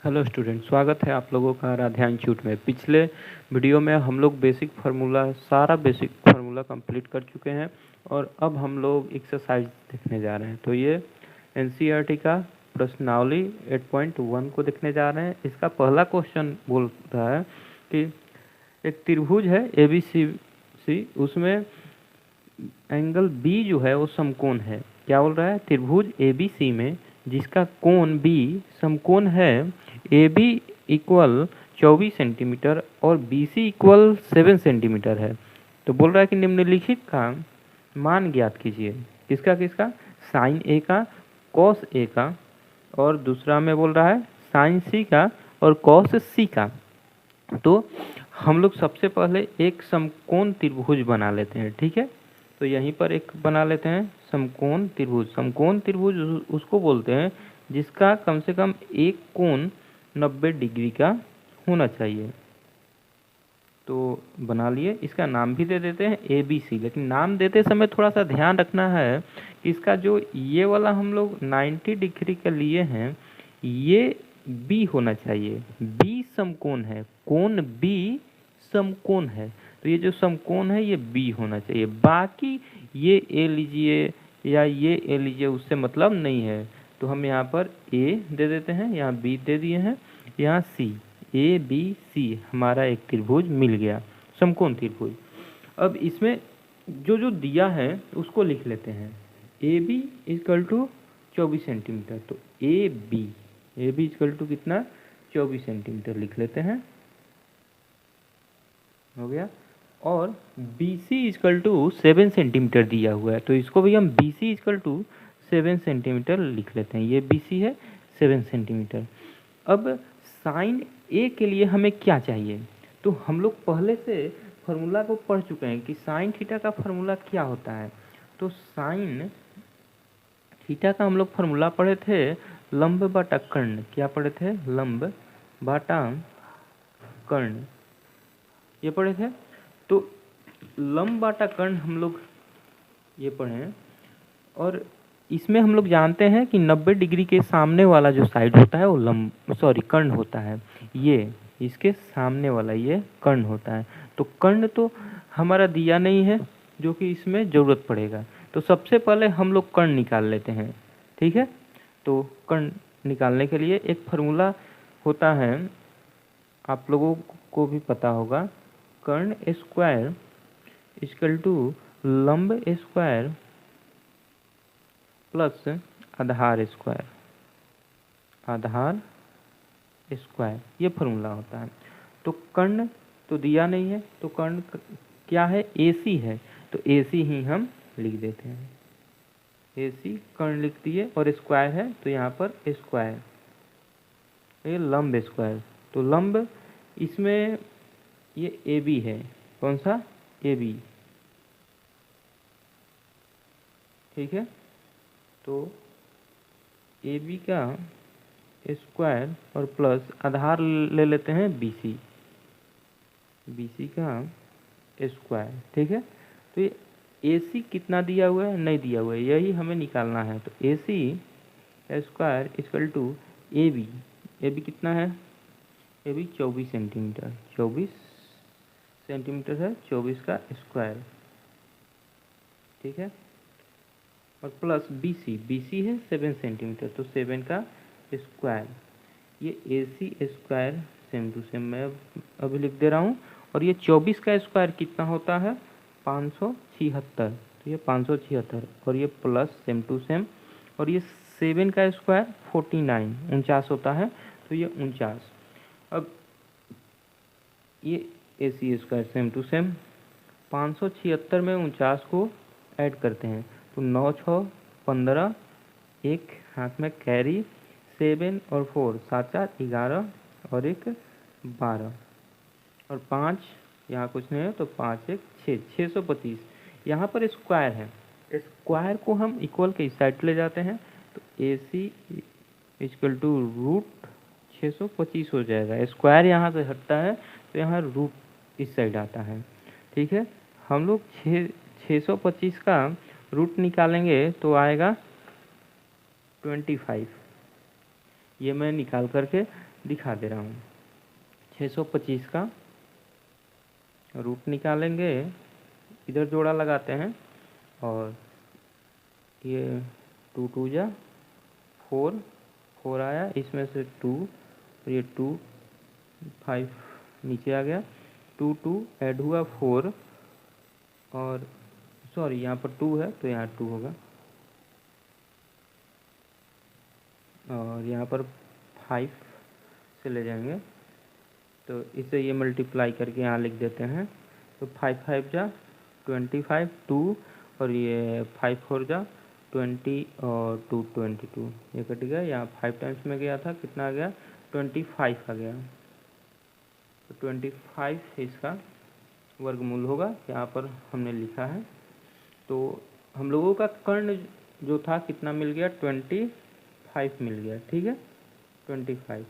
Hello student, स्वागत है आप लोगों का आराध्या इंस्टीट्यूट में। पिछले वीडियो में हम लोग सारा बेसिक फार्मूला कंप्लीट कर चुके हैं और अब हम लोग एक्सरसाइज देखने जा रहे हैं। तो ये एनसीईआरटी का प्रश्नावली 8.1 को देखने जा रहे हैं। इसका पहला क्वेश्चन बोल रहा है कि एक त्रिभुज है ABC, उसमें एंगल बी जो है वो समकोण है। क्या बोल रहा है? त्रिभुज ABC में जिसका कोण बी समकोण है, ए बी इक्वल 24 सेंटीमीटर और बी सी इक्वल 7 सेंटीमीटर है। तो बोल रहा है कि निम्नलिखित का मान ज्ञात कीजिए। किसका किसका? साइन ए का, कॉस ए का, और दूसरा में बोल रहा है साइन सी का और कॉस सी का। तो हम लोग सबसे पहले एक समकोण त्रिभुज बना लेते हैं, ठीक है। तो यहीं पर एक बना लेते हैं समकोण त्रिभुज। समकोण त्रिभुज उसको बोलते हैं जिसका कम से कम एक कोण 90 डिग्री का होना चाहिए। तो बना लिए। इसका नाम भी दे देते हैं ABC, लेकिन नाम देते समय थोड़ा सा ध्यान रखना है कि इसका जो ये वाला हम लोग 90 डिग्री का लिए हैं, ये B होना चाहिए। B समकोण है, कोण B समकोण है, तो ये जो समकोण है ये B होना चाहिए। बाकी ये A लीजिए या ये A लीजिए, उससे मतलब नहीं है। तो हम यहाँ पर A दे देते हैं, यहाँ B दे दिए हैं, यहाँ C, ABC हमारा एक त्रिभुज मिल गया, समकोण त्रिभुज। अब इसमें जो जो दिया है उसको लिख लेते हैं। AB इक्वल टू 24 सेंटीमीटर, तो AB इक्वल टू कितना? 24 सेंटीमीटर लिख लेते हैं, हो गया। और BC इक्वल टू 7 सेंटीमीटर दिया हुआ है, तो इसको भी हम BC इक्वल टू 7 सेंटीमीटर लिख लेते हैं। ये BC है 7 सेंटीमीटर। अब साइन ए के लिए हमें क्या चाहिए? तो हम लोग पहले से फार्मूला को पढ़ चुके हैं कि साइन थीटा का फार्मूला क्या होता है। तो साइन थीटा का हम लोग फार्मूला पढ़े थे लंब बटा कर्ण। क्या पढ़े थे? लंब बटा कर्ण, ये पढ़े थे। तो लंब बटा कर्ण हम लोग ये पढ़े, और इसमें हम लोग जानते हैं कि 90 डिग्री के सामने वाला जो साइड होता है वो कर्ण होता है। ये इसके सामने वाला ये कर्ण होता है। तो कर्ण तो हमारा दिया नहीं है, जो कि इसमें ज़रूरत पड़ेगा। तो सबसे पहले हम लोग कर्ण निकाल लेते हैं, ठीक है। तो कर्ण निकालने के लिए एक फार्मूला होता है, आप लोगों को भी पता होगा, कर्ण स्क्वायर इक्वल टू लंब स्क्वायर प्लस आधार स्क्वायर, ये फार्मूला होता है। तो कर्ण तो दिया नहीं है, तो कर्ण क्या है? AC है, तो AC ही हम लिख देते हैं। AC कर्ण लिख दिए, और स्क्वायर है तो यहाँ पर स्क्वायर, ये लंब स्क्वायर। तो लंब इसमें ये AB है, कौन सा? AB, ठीक है। तो AB का स्क्वायर और प्लस आधार ले लेते हैं BC का स्क्वायर, ठीक है। तो ये AC कितना दिया हुआ है? नहीं दिया हुआ है, यही हमें निकालना है। तो AC square equal to AB कितना है? AB 24 सेंटीमीटर, 24 सेंटीमीटर है, 24 का स्क्वायर, ठीक है। और प्लस BC है 7 सेंटीमीटर, तो 7 का स्क्वायर। ये AC square same to same मैं अभी लिख दे रहा हूँ। और ये 24 का स्क्वायर कितना होता है? 576, तो ये 576, और ये प्लस सेम टू सेम। और ये 7 का स्क्वायर 49, 49 होता है, तो ये 49। अब ये AC square same to same, 576 में 49 को ऐड करते हैं, तो 9 6 15, एक हाथ में कैरी, 7 और 4 7 4 11, और एक 12, और 5 यहाँ कुछ नहीं है, तो 5 1 6, 625। यहाँ पर स्क्वायर है, स्क्वायर को हम इक्वल के इस साइड ले जाते हैं, तो AC इक्वल टू रूट 625 हो जाएगा। स्क्वायर यहाँ से हटता है तो यहाँ रूट इस साइड आता है, ठीक है। हम लोग 625 का रूट निकालेंगे तो आएगा 25। ये मैं निकाल करके दिखा दे रहा हूँ। 625 का रूट निकालेंगे, इधर जोड़ा लगाते हैं, और ये 2 2 जा 4, 4 आया, इसमें से 2, और ये 2 5 नीचे आ गया, 2 2 ऐड हुआ 4, और सॉरी यहाँ पर 2 है तो यहाँ 2 होगा, और यहाँ पर 5 से ले जाएंगे तो इसे ये मल्टीप्लाई करके यहाँ लिख देते हैं। तो 5 5 जा 25, 2 और ये 5 4 जा 20 और 2 22, ये कट गया। यहाँ 5 टाइम्स में गया था, कितना आ गया 25 आ गया। तो 25 इसका वर्गमूल होगा, यहाँ पर हमने लिखा है। तो हम लोगों का कर्ण जो था कितना मिल गया 25 मिल गया, ठीक है 25।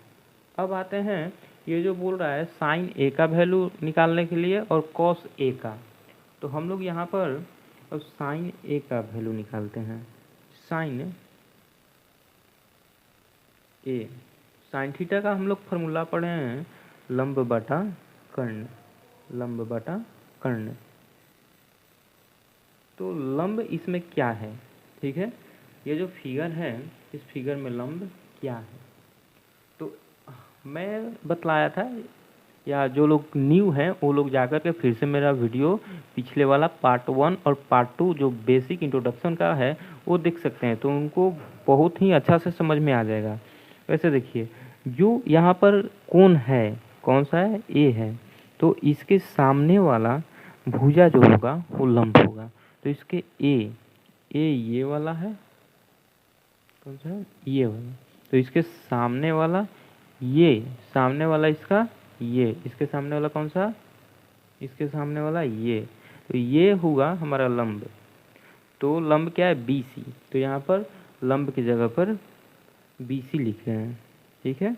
अब आते हैं, ये जो बोल रहा है साइन ए का वैल्यू निकालने के लिए और कॉस ए का, तो हम लोग यहाँ पर अब साइन ए का वैल्यू निकालते हैं। साइन ए, साइन थीटा का हम लोग फार्मूला पढ़े हैं लंब बटा कर्ण, लंब बटा कर्ण। तो लंब इसमें क्या है, ठीक है, ये जो फिगर है इस फिगर में लंब क्या है, तो मैं बतलाया था, या जो लोग न्यू हैं वो लोग जाकर के फिर से मेरा वीडियो पिछले वाला पार्ट 1 और पार्ट 2 जो बेसिक इंट्रोडक्शन का है वो देख सकते हैं, तो उनको बहुत ही अच्छा से समझ में आ जाएगा। वैसे देखिए, जो यहाँ पर कोण है, कौन सा है, ए है, तो इसके सामने वाला भुजा जो होगा वो लंब होगा। तो इसके ए ये वाला है, कौन सा है, ये वाला, तो इसके सामने वाला ये, सामने वाला इसका ये, इसके सामने वाला कौन सा, इसके सामने वाला ये, तो ये होगा हमारा लंब। तो लंब क्या है, BC, तो यहाँ पर लंब की जगह पर BC लिख रहे हैं, ठीक है।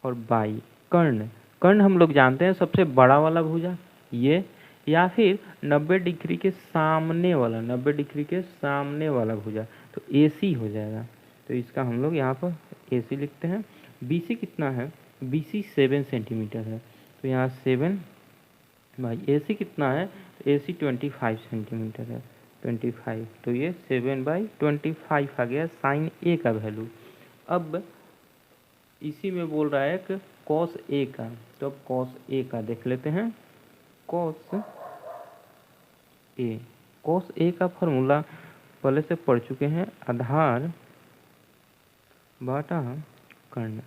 और बाई कर्ण, कर्ण हम लोग जानते हैं सबसे बड़ा वाला भुजा ये, या फिर 90 डिग्री के सामने वाला, 90 डिग्री के सामने वाला भुजा, तो AC हो जाएगा। तो इसका हम लोग यहाँ पर AC लिखते हैं। BC कितना है, BC 7 सेंटीमीटर है, तो यहाँ 7 बाई AC कितना है, AC 25 सेंटीमीटर है, 25, तो ये 7/25 आ गया साइन ए का वैल्यू। अब इसी में बोल रहा है कि कॉस ए का, तो अब कॉस ए का देख लेते हैं। कॉस ए का फॉर्मूला पहले से पढ़ चुके हैं, आधार बटा कर्ण,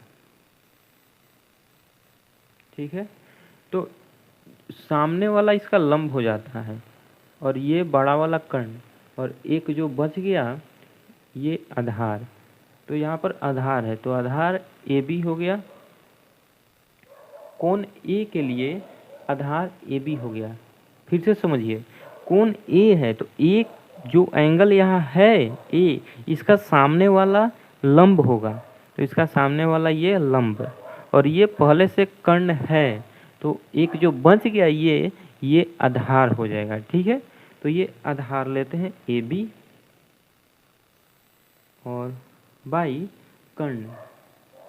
ठीक है। तो सामने वाला इसका लंब हो जाता है, और ये बड़ा वाला कर्ण, और एक जो बच गया ये आधार, तो यहाँ पर आधार है, तो आधार AB हो गया, कोण ए के लिए आधार AB हो गया। फिर से समझिए, कोण ए है तो एक जो एंगल यहाँ है ए, इसका सामने वाला लंब होगा, तो इसका सामने वाला ये लंब, और ये पहले से कर्ण है, तो एक जो बच गया ये आधार हो जाएगा, ठीक है। तो ये आधार लेते हैं AB और बाई कर्ण,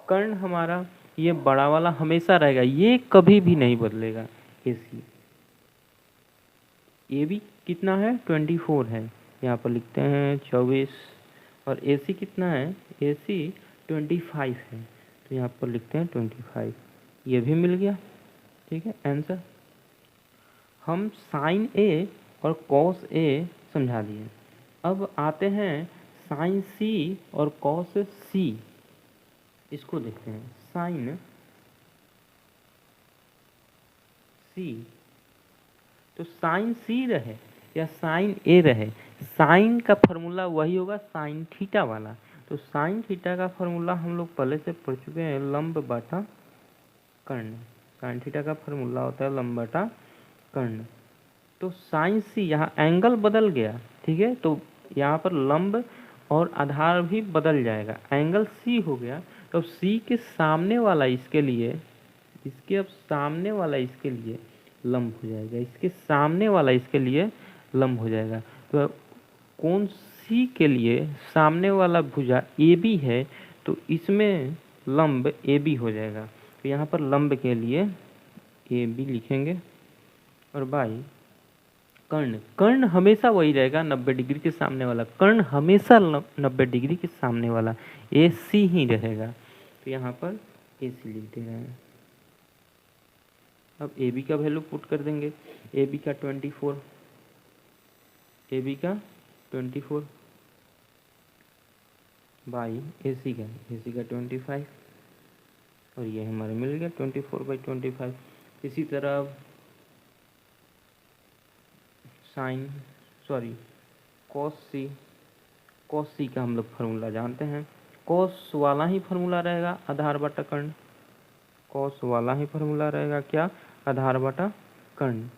कर्ण हमारा ये बड़ा वाला हमेशा रहेगा, ये कभी भी नहीं बदलेगा। AC AB कितना है 24 है, यहाँ पर लिखते हैं 24, और AC कितना है, AC 25 है, तो यहाँ पर लिखते हैं 25, ये भी मिल गया, ठीक है आंसर। हम साइन ए और कॉस ए समझा दिए। अब आते हैं साइन C और कॉस C, इसको देखते हैं। साइन C, तो साइन C रहे या साइन A रहे, साइन का फॉर्मूला वही होगा साइन थीटा वाला। तो साइन थीटा का फॉर्मूला हम लोग पहले से पढ़ चुके हैं, लंब बटा कर्ण। साइन थीटा का फॉर्मूला होता है लंब बटा कर्ण। तो साइन C, यहाँ एंगल बदल गया, ठीक है, तो यहाँ पर लंब और आधार भी बदल जाएगा, एंगल C हो गया, तो C के सामने वाला इसके लिए, इसके अब सामने वाला इसके लिए लंब हो जाएगा, इसके सामने वाला इसके लिए लंब हो जाएगा। तो कोण C के लिए सामने वाला भुजा AB है, तो इसमें लंब ए बी हो जाएगा। तो यहाँ पर लंब के लिए ए बी लिखेंगे और बाई कर्ण, कर्ण हमेशा वही रहेगा 90 डिग्री के सामने वाला, कर्ण हमेशा 90 डिग्री के सामने वाला ए सी ही रहेगा। तो यहाँ पर ए सी लिख दे रहे हैं। अब ए बी का वैल्यू पुट कर देंगे, ए बी का 24, ए बी का 24 बाई ए सी का 25 और ये हमारे मिल गया 24/25। इसी तरह साइन कॉस सी का हम लोग फार्मूला जानते हैं, कॉस वाला ही फार्मूला रहेगा आधार बटा कर्ण, कॉस वाला ही फार्मूला रहेगा क्या, आधार बटा कर्ण।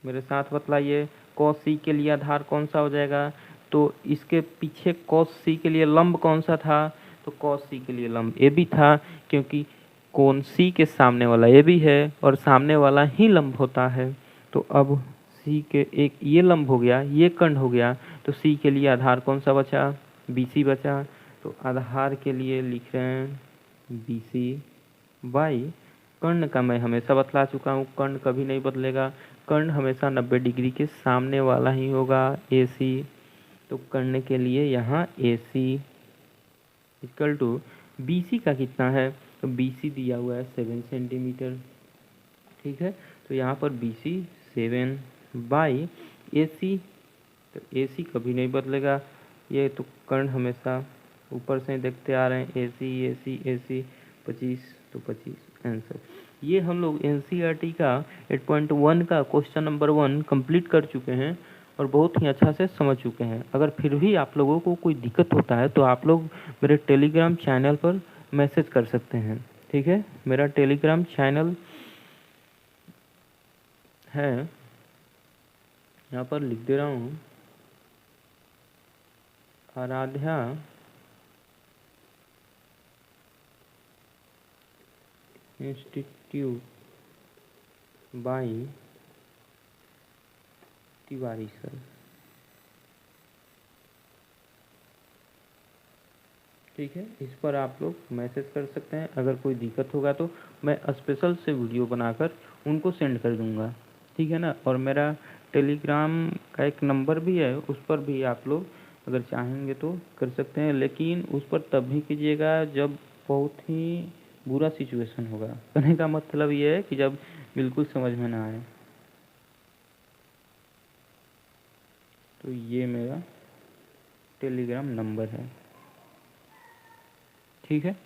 मेरे साथ बतलाइए कॉस सी के लिए आधार कौन सा हो जाएगा, तो इसके पीछे कॉस सी के लिए लंब कौन सा था, तो कॉस सी के लिए लंब ए बी था, क्योंकि कोण सी के सामने वाला ए बी है और सामने वाला ही लंब होता है। तो अब सी के एक ये लंब हो गया, ये कर्ण हो गया, तो सी के लिए आधार कौन सा बचा, बी सी बचा। तो आधार के लिए लिख रहे हैं बी सी बाई कर्ण का मैं हमेशा बतला चुका हूँ, कर्ण कभी नहीं बदलेगा, कर्ण हमेशा 90 डिग्री के सामने वाला ही होगा ए सी। तो कर्ण के लिए यहाँ ए सी इक्वल टू बी सी का कितना है, तो बी सी दिया हुआ है 7 सेंटीमीटर, ठीक है। तो यहाँ पर बी सी 7 बाई ए सी, तो ए सी कभी नहीं बदलेगा, ये तो कर्ण हमेशा ऊपर से देखते आ रहे हैं ए सी ए सी ए सी 25, तो 25 आंसर। ये हम लोग एनसीईआरटी का 8.1 का क्वेश्चन नंबर 1 कंप्लीट कर चुके हैं और बहुत ही अच्छा से समझ चुके हैं। अगर फिर भी आप लोगों को कोई दिक्कत होता है तो आप लोग मेरे टेलीग्राम चैनल पर मैसेज कर सकते हैं, ठीक है। मेरा टेलीग्राम चैनल है, यहाँ पर लिख दे रहा हूँ, Aaradhya institute by Tiwari sir, ठीक है। इस पर आप लोग मैसेज कर सकते हैं, अगर कोई दिक्कत होगा तो मैं स्पेशल से वीडियो बनाकर उनको सेंड कर दूंगा, ठीक है ना। और मेरा टेलीग्राम का एक नंबर भी है, उस पर भी आप लोग अगर चाहेंगे तो कर सकते हैं, लेकिन उस पर तब भी कीजिएगा जब बहुत ही बुरा सिचुएशन होगा। कहने का मतलब ये है कि जब बिल्कुल समझ में ना आए। तो ये मेरा टेलीग्राम नंबर है, ठीक है।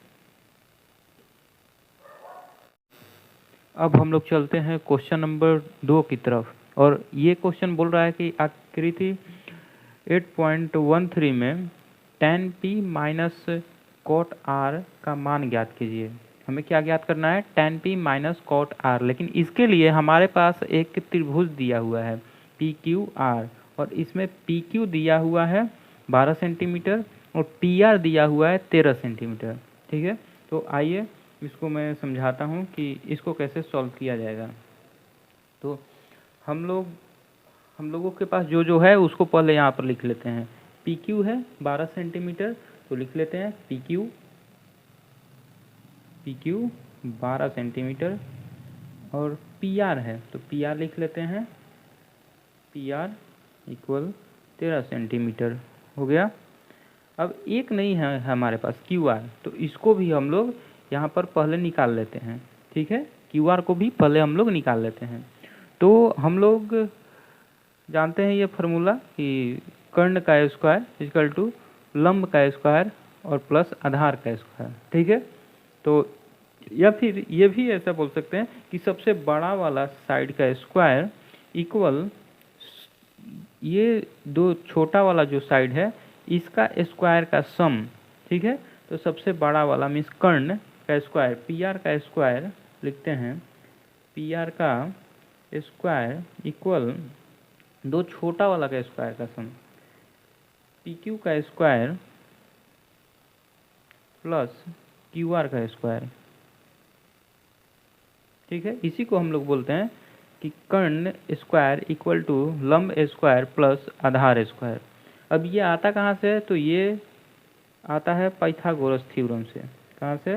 अब हम लोग चलते हैं क्वेश्चन नंबर 2 की तरफ, और ये क्वेश्चन बोल रहा है कि आकृति 8.13 में tan p minus cot r का मान ज्ञात कीजिए। हमें क्या ज्ञात करना है, tan p minus cot r, लेकिन इसके लिए हमारे पास एक त्रिभुज दिया हुआ है PQR, और इसमें PQ दिया हुआ है 12 सेंटीमीटर और PR दिया हुआ है 13 सेंटीमीटर, ठीक है। तो आइए इसको मैं समझाता हूँ कि इसको कैसे सॉल्व किया जाएगा। तो हम लोगों के पास जो है उसको पहले यहाँ पर लिख लेते हैं। PQ है 12 सेंटीमीटर, तो लिख लेते हैं PQ 12 सेंटीमीटर, और PR है तो PR लिख लेते हैं PR इक्वल 13 सेंटीमीटर, हो गया। अब एक नहीं है हमारे पास QR, तो इसको भी हम लोग यहाँ पर पहले निकाल लेते हैं, ठीक है। QR को भी पहले हम लोग निकाल लेते हैं। तो हम लोग जानते हैं ये फार्मूला कि कर्ण का स्क्वायर इक्वल टू लंब का स्क्वायर और प्लस आधार का स्क्वायर, ठीक है। तो या फिर ये भी ऐसा बोल सकते हैं कि सबसे बड़ा वाला साइड का स्क्वायर इक्वल ये दो छोटा वाला जो साइड है इसका स्क्वायर का सम, ठीक है। तो सबसे बड़ा वाला मीन्स कर्ण का स्क्वायर, PR का स्क्वायर लिखते हैं, PR का स्क्वायर इक्वल दो छोटा वाला का स्क्वायर का सम, PQ का स्क्वायर प्लस QR का स्क्वायर, ठीक है। इसी को हम लोग बोलते हैं कि कर्ण स्क्वायर इक्वल टू लंब स्क्वायर प्लस आधार स्क्वायर। अब ये आता कहाँ से है, तो ये आता है पाइथागोरस थ्योरम से। कहाँ से?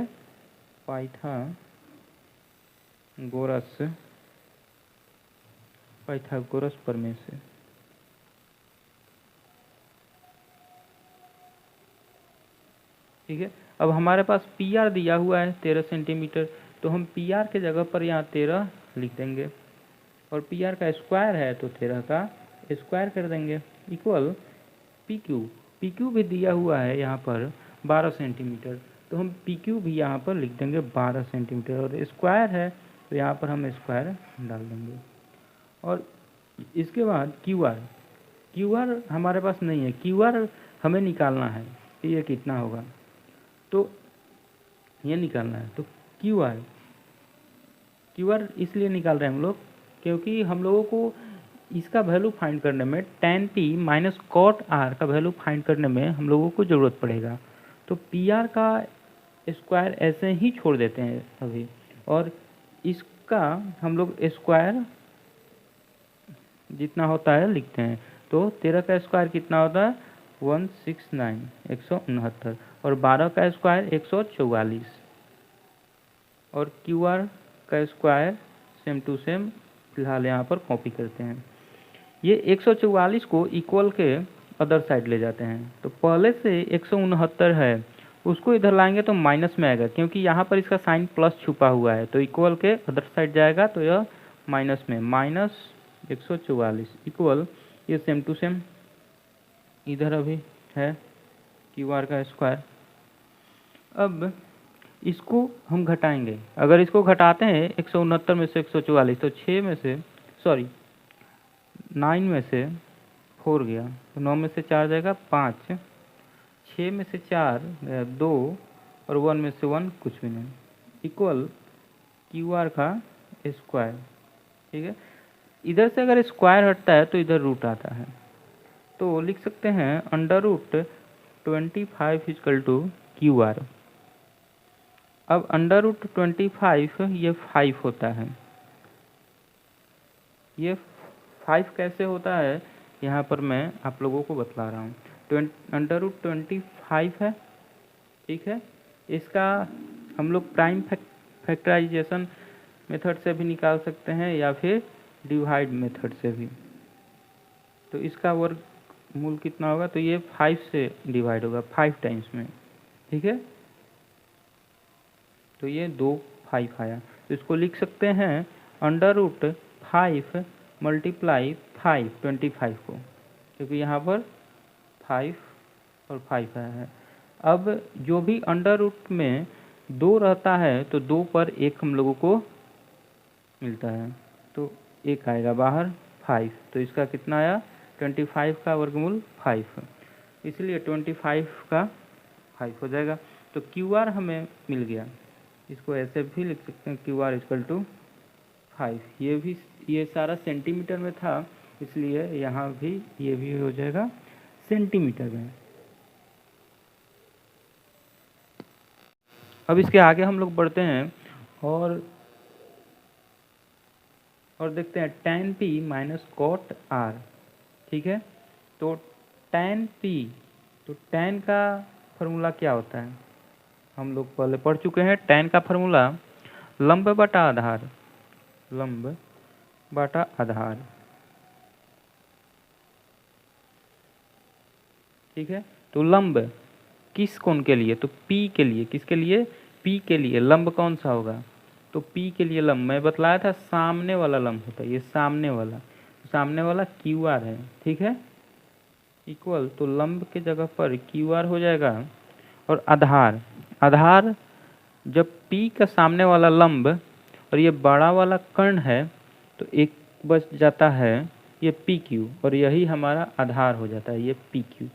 पाइथागोरस प्रमेय से। ठीक है, अब हमारे पास पी आर दिया हुआ है 13 सेंटीमीटर, तो हम पी आर के जगह पर यहाँ 13 लिख देंगे, और पी आर का स्क्वायर है तो 13 का स्क्वायर कर देंगे, इक्वल पी क्यू भी दिया हुआ है यहाँ पर 12 सेंटीमीटर, तो हम पी क्यू भी यहाँ पर लिख देंगे 12 सेंटीमीटर, और स्क्वायर है तो यहाँ पर हम स्क्वायर डाल देंगे। और इसके बाद क्यू आर हमारे पास नहीं है, क्यू आर हमें निकालना है कि ये कितना होगा, तो ये निकालना है। तो क्यू आर इसलिए निकाल रहे हैं हम लोग क्योंकि हम लोगों को इसका वैल्यू फाइंड करने में tan p minus cot r का वैल्यू फाइंड करने में हम लोगों को ज़रूरत पड़ेगा। तो पी आर का स्क्वायर ऐसे ही छोड़ देते हैं अभी, और इसका हम लोग स्क्वायर जितना होता है लिखते हैं। तो 13 का स्क्वायर कितना होता है? 169 169, और 12 का स्क्वायर 144, और क्यू आर का स्क्वायर सेम टू सेम फिलहाल यहाँ पर कॉपी करते हैं। ये 144 को इक्वल के अदर साइड ले जाते हैं, तो पहले से 169 है उसको इधर लाएंगे तो माइनस में आएगा, क्योंकि यहाँ पर इसका साइन प्लस छुपा हुआ है, तो इक्वल के अदर साइड जाएगा तो यह माइनस में, माइनस 144 इक्वल, ये सेम टू सेम इधर अभी है क्यू आर का स्क्वायर। अब इसको हम घटाएंगे, अगर इसको घटाते हैं 169 में से 144, तो 9 में से 4 गया, तो 9 में से 4 जाएगा 5, 6 में से 4 2, और 1 में से 1 कुछ भी नहीं, इक्वल क्यू आर का स्क्वायर। ठीक है, इधर से अगर स्क्वायर हटता है तो इधर रूट आता है, तो लिख सकते हैं √25 इक्वल टू क्यू आर। अब √25 ये 5 होता है, ये 5 कैसे होता है यहाँ पर मैं आप लोगों को बतला रहा हूँ। √25 है, ठीक है, इसका हम लोग प्राइम फैक्टराइजेशन मेथड से भी निकाल सकते हैं या फिर डिवाइड मेथड से भी। तो इसका वर्गमूल कितना होगा, तो ये 5 से डिवाइड होगा 5 टाइम्स में। ठीक है, तो ये 2 5 आया, तो इसको लिख सकते हैं √5 मल्टीप्लाई 5 25 को, क्योंकि यहाँ पर 5 और 5 आया है। अब जो भी अंडर रूट में 2 रहता है तो 2 पर 1 हम लोगों को मिलता है, तो 1 आएगा बाहर 5, तो इसका कितना आया 25 का वर्गमूल 5, इसलिए 25 का 5 हो जाएगा। तो क्यू आर हमें मिल गया, इसको ऐसे भी लिख सकते हैं क्यू आर इक्वल टू 5। ये सारा सेंटीमीटर में था, इसलिए यहाँ भी ये भी हो जाएगा सेंटीमीटर में। अब इसके आगे हम लोग बढ़ते हैं और देखते हैं tan p minus cot r। ठीक है, तो tan p, तो tan का फॉर्मूला क्या होता है हम लोग पहले पढ़ चुके हैं। tan का फॉर्मूला लंब बटा आधार। ठीक है, तो लंब किस कोण के लिए, तो P के लिए, किसके लिए, P के लिए लंब कौन सा होगा, तो P के लिए लंब मैं बतलाया था सामने वाला लंब होता है, ये सामने वाला QR है। ठीक है, इक्वल, तो लंब के जगह पर QR हो जाएगा, और आधार जब P का सामने वाला लंब और ये बड़ा वाला कर्ण है तो एक बच जाता है ये PQ, और यही हमारा आधार हो जाता है ये PQ।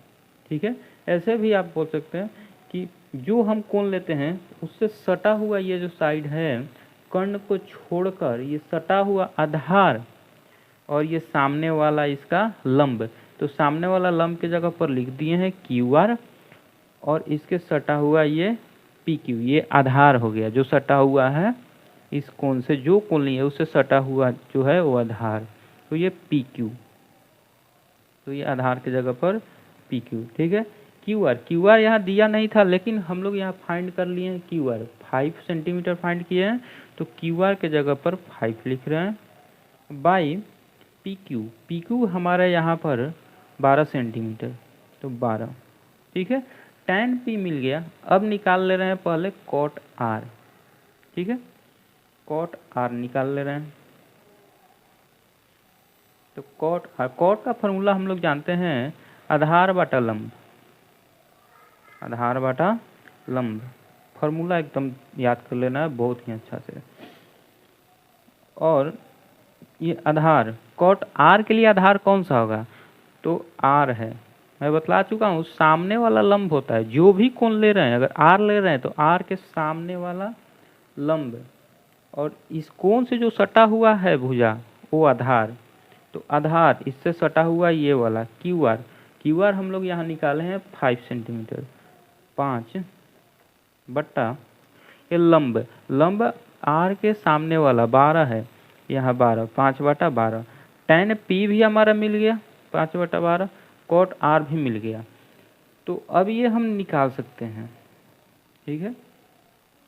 ठीक है, ऐसे भी आप बोल सकते हैं कि जो हम कोण लेते हैं उससे सटा हुआ ये जो साइड है कर्ण को छोड़कर ये सटा हुआ आधार, और ये सामने वाला इसका लंब, तो सामने वाला लंब के जगह पर लिख दिए हैं QR, और इसके सटा हुआ ये PQ, ये आधार हो गया जो सटा हुआ है इस कोण से, जो कोण नहीं है उससे सटा हुआ जो है वो आधार, तो ये PQ, तो ये आधार के जगह पर PQ। ठीक है, क्यू आर यहाँ दिया नहीं था, लेकिन हम लोग यहाँ फाइंड कर लिए हैं क्यू आर 5 सेंटीमीटर फाइंड किए हैं, तो क्यू आर के जगह पर 5 लिख रहे हैं बाई पी क्यू हमारा यहाँ पर 12 सेंटीमीटर, तो 12, ठीक है। tan p मिल गया। अब निकाल ले रहे हैं पहले cot r, ठीक है, cot r निकाल ले रहे हैं। तो cot का फॉर्मूला हम लोग जानते हैं आधार बटा लंब, आधार बटा लंब, फॉर्मूला एकदम याद कर लेना है बहुत ही अच्छा से। और ये आधार cot r के लिए आधार कौन सा होगा, तो r है, मैं बतला चुका हूँ। सामने वाला लंब होता है, जो भी कोण ले रहे हैं, अगर r ले रहे हैं तो r के सामने वाला लंब, और इस कोण से जो सटा हुआ है भुजा वो आधार, तो आधार इससे सटा हुआ ये वाला क्यू आर हम लोग यहाँ निकाले हैं 5 सेंटीमीटर, 5 बट्टा ये लंब आर के सामने वाला 12 है, यहाँ 12, 5 बटा 12, tan p भी हमारा मिल गया 5 बटा 12, cot r भी मिल गया। तो अब ये हम निकाल सकते हैं, ठीक है।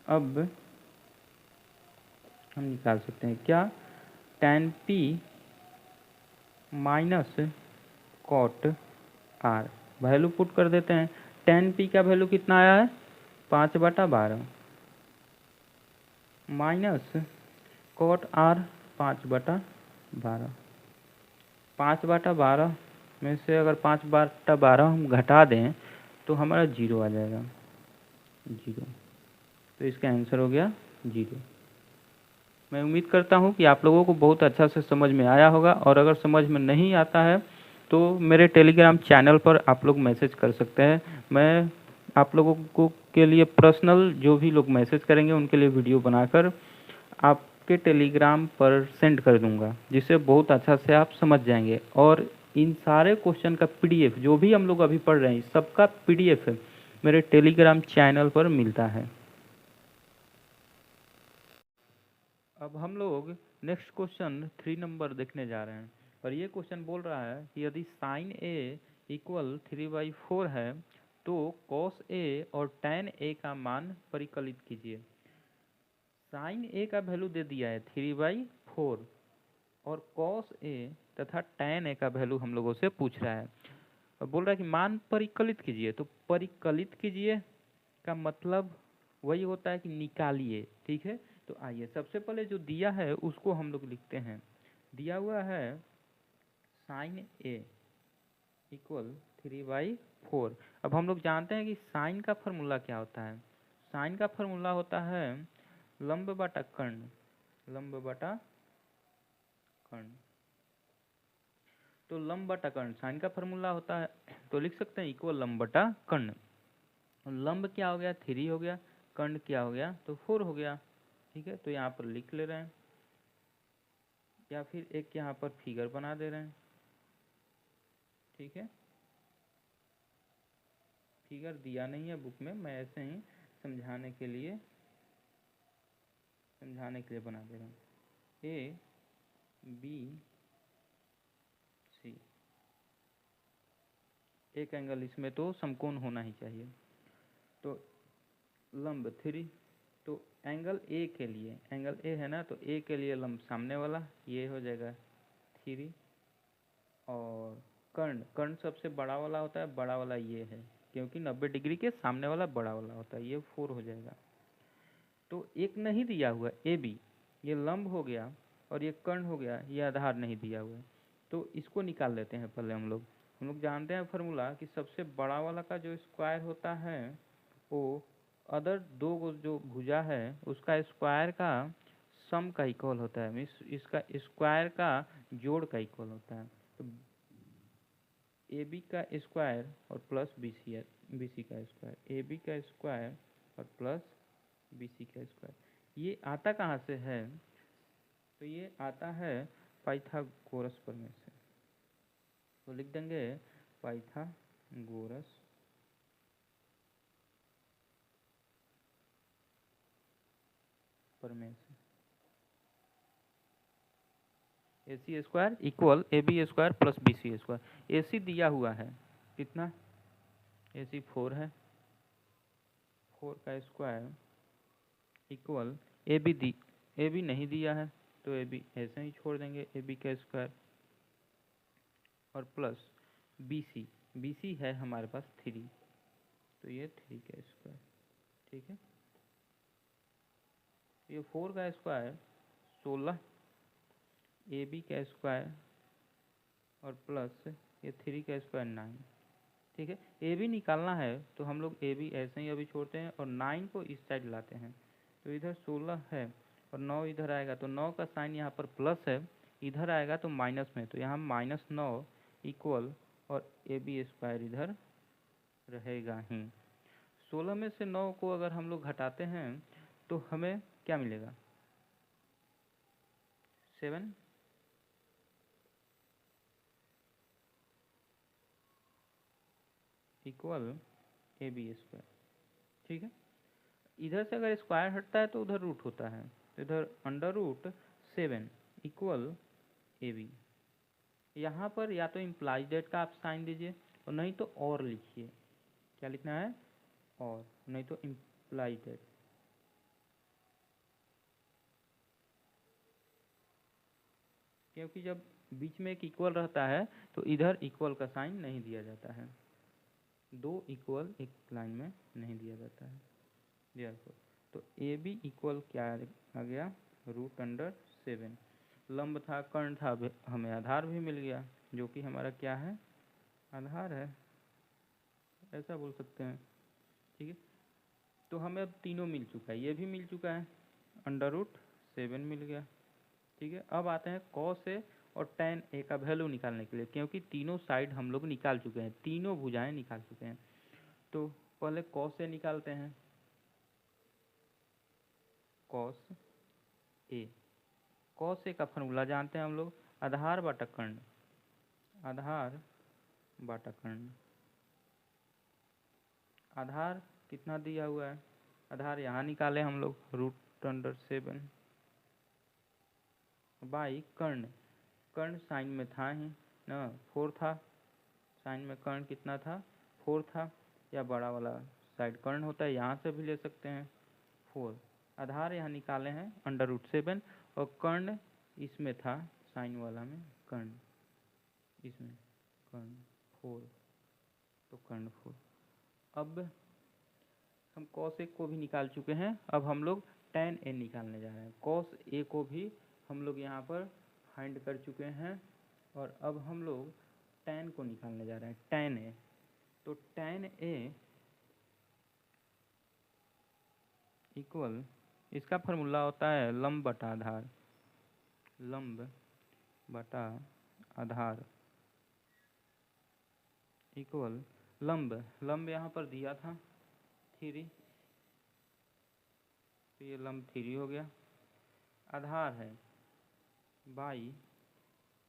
अब हम निकाल सकते हैं क्या, tan p minus cot r, value put कर देते हैं। tan p का वैल्यू कितना आया है 5 बटा 12 माइनस cot r 5 बटा 12, 5 बटा 12 में से अगर 5 बटा 12 हम घटा दें तो हमारा 0 आ जाएगा, 0, तो इसका आंसर हो गया 0। मैं उम्मीद करता हूँ कि आप लोगों को बहुत अच्छा से समझ में आया होगा, और अगर समझ में नहीं आता है तो मेरे टेलीग्राम चैनल पर आप लोग मैसेज कर सकते हैं। मैं आप लोगों को के लिए पर्सनल जो भी लोग मैसेज करेंगे उनके लिए वीडियो बनाकर आपके टेलीग्राम पर सेंड कर दूंगा, जिससे बहुत अच्छा से आप समझ जाएंगे। और इन सारे क्वेश्चन का पीडीएफ जो भी हम लोग अभी पढ़ रहे हैं सबका पीडीएफ मेरे टेलीग्राम चैनल पर मिलता है। अब हम लोग नेक्स्ट क्वेश्चन 3 नंबर देखने जा रहे हैं, और ये क्वेश्चन बोल रहा है कि यदि साइन ए इक्वल 3/4 है तो कॉस ए और tan ए का मान परिकलित कीजिए। साइन ए का वैल्यू दे दिया है 3/4, और कॉस ए तथा tan ए का वैल्यू हम लोगों से पूछ रहा है, और बोल रहा है कि मान परिकलित कीजिए। तो परिकलित कीजिए का मतलब वही होता है कि निकालिए, ठीक है। तो आइए सबसे पहले जो दिया है उसको हम लोग लिखते हैं। दिया हुआ है साइन ए इक्वल 3/4। अब हम लोग जानते हैं कि साइन का फॉर्मूला क्या होता है। साइन का फॉर्मूला होता है लंब बटा कर्ण, लंब बटा कर्ण। तो लंब बटा कर्ण साइन का फॉर्मूला होता है, तो लिख सकते हैं इक्वल लंब बटा कर्ण। लंब क्या हो गया 3 हो गया, कर्ण क्या हो गया तो 4 हो गया, ठीक है। तो यहाँ पर लिख ले रहे हैं, या फिर एक यहाँ पर फिगर बना दे रहे हैं, ठीक है। फिगर दिया नहीं है बुक में, मैं ऐसे ही समझाने के लिए बना दे रहा हूँ। ए बी सी, एक एंगल इसमें तो समकोण होना ही चाहिए। तो लंब 3, तो एंगल ए के लिए, एंगल ए है ना, तो ए के लिए लंब सामने वाला ये हो जाएगा 3, और कर्ण सबसे बड़ा वाला होता है, बड़ा वाला ये है, क्योंकि 90 डिग्री के सामने वाला बड़ा वाला होता है, ये 4 हो जाएगा। तो एक नहीं दिया हुआ ए बी, ये लंब हो गया, और ये कर्ण हो गया, ये आधार नहीं दिया हुआ है। तो इसको निकाल लेते हैं पहले हम लोग जानते हैं फॉर्मूला कि सबसे बड़ा वाला का जो स्क्वायर होता है वो अदर दो जो भुजा है उसका स्क्वायर का सम का इक्वल होता है, मीन्स इसका स्क्वायर का जोड़ का इक्वल होता है। तो ए बी का स्क्वायर और प्लस बी सी का स्क्वायर, ए बी का स्क्वायर और प्लस बी सी का स्क्वायर, ये आता कहाँ से है, तो ये आता है पाइथागोरस प्रमेय से। तो लिख देंगे पाइथागोरस प्रमेय से। A C square equal A B square plus B C square. A C दिया हुआ है कितना AC4 है, 4 का स्क्वायर इक्वल ए बी नहीं दिया है तो ए बी ऐसे ही छोड़ देंगे, ए बी का स्क्वायर और प्लस बी सी है हमारे पास 3, तो ये 3 का स्क्वायर। ठीक है, ये 4 का स्क्वायर 16, ए बी का स्क्वायर और प्लस ये 3 का स्क्वायर 9। ठीक है, ए बी निकालना है तो हम लोग ए बी ऐसे ही अभी छोड़ते हैं और 9 को इस साइड लाते हैं, तो इधर 16 है और 9 इधर आएगा, तो 9 का साइन यहाँ पर प्लस है, इधर आएगा तो माइनस में, तो यहाँ -9 इक्वल और ए बी स्क्वायर इधर रहेगा ही। 16 में से 9 को अगर हम लोग घटाते हैं तो हमें क्या मिलेगा, 7 इक्वल ए बी स्क्वायर। ठीक है, इधर से अगर स्क्वायर हटता है तो उधर रूट होता है, तो इधर √7 इक्वल ए बी। यहाँ पर या तो इम्प्लाइज डेट का आप साइन दीजिए और नहीं तो और लिखिए, क्या लिखना है, और नहीं तो इम्प्लाइज डेट। क्योंकि जब बीच में एक इक्वल रहता है तो इधर इक्वल का साइन नहीं दिया जाता है, 2 इक्वल एक लाइन में नहीं दिया जाता है। तो ए बी इक्वल क्या आ गया, √7। लंब था, कर्ण था, हमें आधार भी मिल गया, जो कि हमारा क्या है, आधार है, ऐसा बोल सकते हैं। ठीक है, तो हमें अब तीनों मिल चुका है, ये भी मिल चुका है, √7 मिल गया। ठीक है, अब आते हैं cos A और tan A का वैल्यू निकालने के लिए, क्योंकि तीनों साइड हम लोग निकाल चुके हैं, तीनों भुजाएं निकाल चुके हैं। तो पहले cos A निकालते हैं, cos A का फॉर्मूला जानते हैं हम लोग, आधार बटा कर्ण, आधार कितना दिया हुआ है, आधार यहाँ निकाले हम लोग, √7 बाई कर्ण साइन में था ही ना, 4 था, साइन में कर्ण कितना था, 4 था, या बड़ा वाला साइड कर्ण होता है, यहाँ से भी ले सकते हैं 4। आधार यहाँ निकाले हैं √7 और कर्ण इसमें था, साइन वाला में कर्ण, इसमें कर्ण 4, तो कर्ण 4। अब हम cos A को भी निकाल चुके हैं, अब हम लोग tan A निकालने जा रहे हैं। cos A को भी हम लोग यहाँ पर फाइंड कर चुके हैं और अब हम लोग tan को निकालने जा रहे हैं, tan A। तो tan A इक्वल, इसका फॉर्मूला होता है लंब बटा आधार इक्वल लंब यहाँ पर दिया था 3, तो ये लंब 3 हो गया, आधार है बाई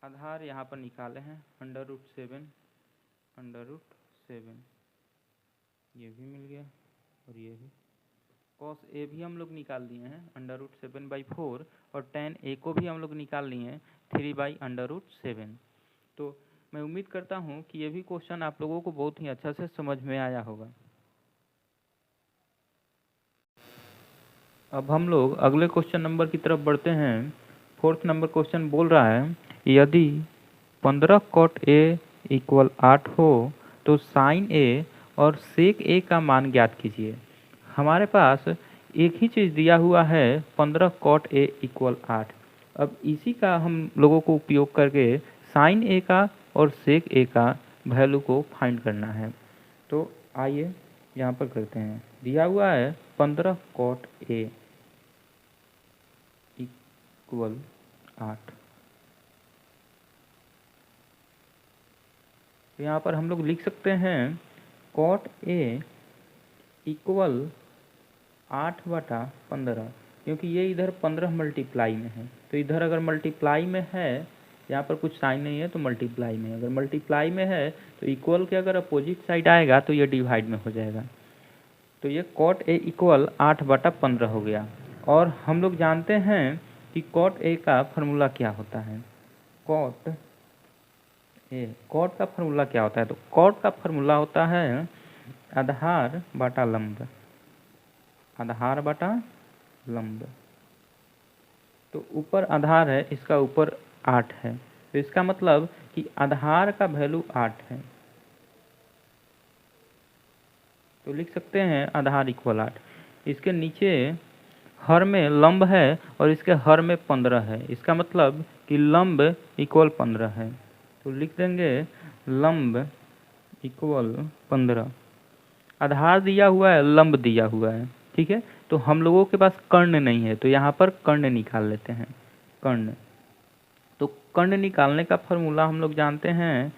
आधार यहाँ पर निकाले हैं √7, ये भी मिल गया और ये भी। cos A भी हम लोग निकाल दिए हैं √7/4 और tan A को भी हम लोग निकाल लिए हैं 3/√7। तो मैं उम्मीद करता हूँ कि ये भी क्वेश्चन आप लोगों को बहुत ही अच्छा से समझ में आया होगा। अब हम लोग अगले क्वेश्चन नंबर की तरफ बढ़ते हैं। 4th नंबर क्वेश्चन बोल रहा है, यदि 15 cot A इक्वल 8 हो तो sin A और sec A का मान ज्ञात कीजिए। हमारे पास एक ही चीज़ दिया हुआ है, 15 cot A इक्वल 8। अब इसी का हम लोगों को उपयोग करके sin A का और sec A का वैल्यू को फाइंड करना है। तो आइए यहाँ पर करते हैं, दिया हुआ है 15 cot A इक्वल 8। तो यहाँ पर हम लोग लिख सकते हैं cot A इक्वल 8/15, क्योंकि ये इधर 15 मल्टीप्लाई में है, तो इधर अगर मल्टीप्लाई में है, यहाँ पर कुछ साइन नहीं है तो मल्टीप्लाई में, अगर मल्टीप्लाई में है तो इक्वल के अगर अपोजिट साइड आएगा तो ये डिवाइड में हो जाएगा। तो ये cot A इक्वल 8/15 हो गया। और हम लोग जानते हैं कि cot A का फॉर्मूला क्या होता है, cot का फॉर्मूला क्या होता है, तो cot का फॉर्मूला होता है आधार बटा लंब, आधार बटा लंब। तो ऊपर आधार है, इसका ऊपर 8 है, तो इसका मतलब कि आधार का वैल्यू 8 है। तो लिख सकते हैं आधार इक्वल 8। इसके नीचे हर में लंब है और इसके हर में 15 है, इसका मतलब कि लंब इक्वल 15 है। तो लिख देंगे लंब इक्वल 15। आधार दिया हुआ है, लंब दिया हुआ है, ठीक है। तो हम लोगों के पास कर्ण नहीं है, तो यहाँ पर कर्ण निकाल लेते हैं, कर्ण। तो कर्ण निकालने का फॉर्मूला हम लोग जानते हैं,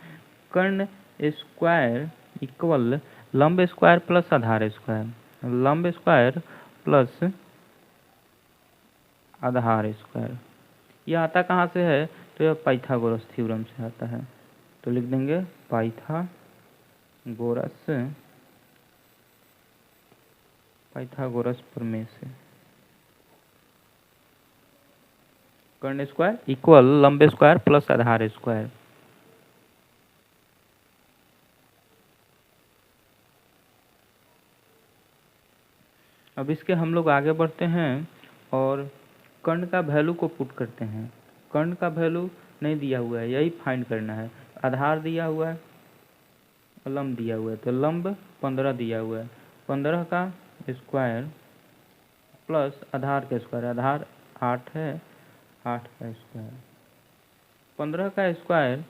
कर्ण स्क्वायर इक्वल लंब स्क्वायर प्लस आधार स्क्वायर, लंब स्क्वायर प्लस आधार स्क्वायर। यह आता कहाँ से है? तो यह पाइथागोरस थ्योरम से आता है। तो लिख देंगे पाइथागोरस प्रमेय से कर्ण स्क्वायर इक्वल लंब स्क्वायर प्लस आधार स्क्वायर। अब इसके हम लोग आगे बढ़ते हैं और कर्ण का वैल्यू को पुट करते हैं। कर्ण का वैल्यू नहीं दिया हुआ है, यही फाइंड करना है। आधार दिया हुआ है, लंब दिया हुआ है, तो लंब 15 दिया हुआ है, 15 का स्क्वायर प्लस आधार का स्क्वायर, आधार 8 है, 8 का स्क्वायर। 15 का स्क्वायर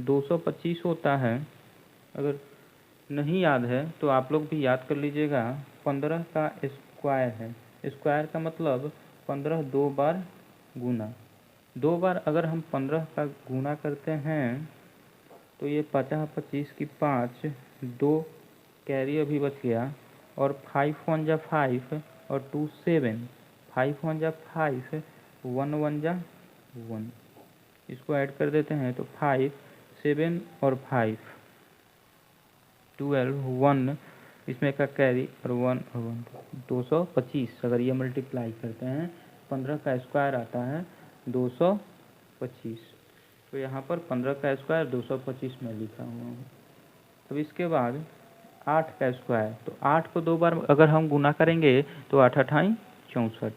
225 होता है। अगर नहीं याद है तो आप लोग भी याद कर लीजिएगा। 15 का स्क्वायर है, स्क्वायर का मतलब 15 दो बार गुना, दो बार अगर हम 15 का गुना करते हैं तो ये 50 25 की 5, 2 कैरी अभी बच गया, और 5 1 जा 5 और 2 7, 5 1 जा 5, 1 1 जा 1, इसको ऐड कर देते हैं तो 5 7 और 5 12 1, इसमें का कैरी और 1 और 1 225। अगर ये मल्टीप्लाई करते हैं 15 का स्क्वायर आता है 225। तो यहाँ पर 15 का स्क्वायर 225 में लिखा हुआ हूँ। अब इसके बाद 8 का स्क्वायर, तो 8 को दो बार अगर हम गुना करेंगे तो 8 8 64।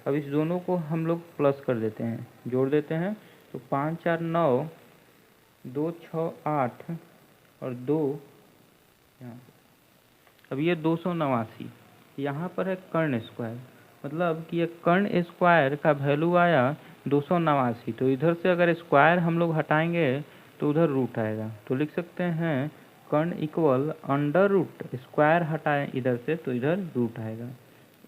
अब इस दोनों को हम लोग प्लस कर देते हैं, जोड़ देते हैं, तो 5 4 9, 2 6 8 और 2 यहाँ। अब ये 289 यहाँ पर है कर्ण स्क्वायर, मतलब कि ये कर्ण स्क्वायर का वैल्यू आया 289। तो इधर से अगर स्क्वायर हम लोग हटाएंगे तो उधर रूट आएगा। तो लिख सकते हैं कर्ण इक्वल अंडर रूट, स्क्वायर हटाएं इधर से तो इधर रूट आएगा,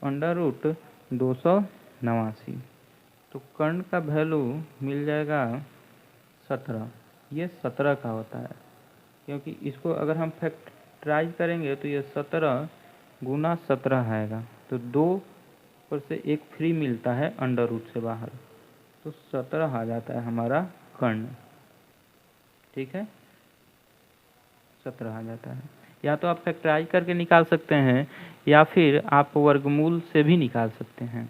अंडर रूट 289। तो कर्ण का वैल्यू मिल जाएगा 17। ये 17 का होता है, क्योंकि इसको अगर हम फैक्टराइज करेंगे तो ये 17 गुना 17 आएगा। तो 2 पर से 1 फ्री मिलता है अंडर रूट से बाहर, तो 17 आ जाता है हमारा कर्ण, ठीक है, 17 आ जाता है। या तो आप फैक्टराइज करके निकाल सकते हैं या फिर आप वर्गमूल से भी निकाल सकते हैं।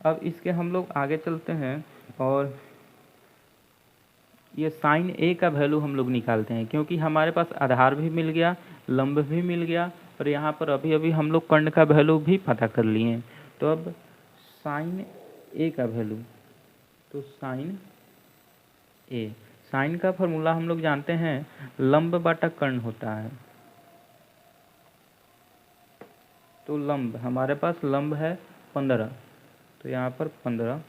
अब इसके हम लोग आगे चलते हैं और ये साइन ए का वैल्यू हम लोग निकालते हैं, क्योंकि हमारे पास आधार भी मिल गया, लंब भी मिल गया, और यहाँ पर अभी अभी हम लोग कर्ण का वैल्यू भी पता कर लिए। तो अब साइन ए का वैल्यू, तो साइन ए, साइन का फॉर्मूला हम लोग जानते हैं, लंब बटा कर्ण होता है। तो लंब, हमारे पास लंब है 15, तो यहाँ पर 15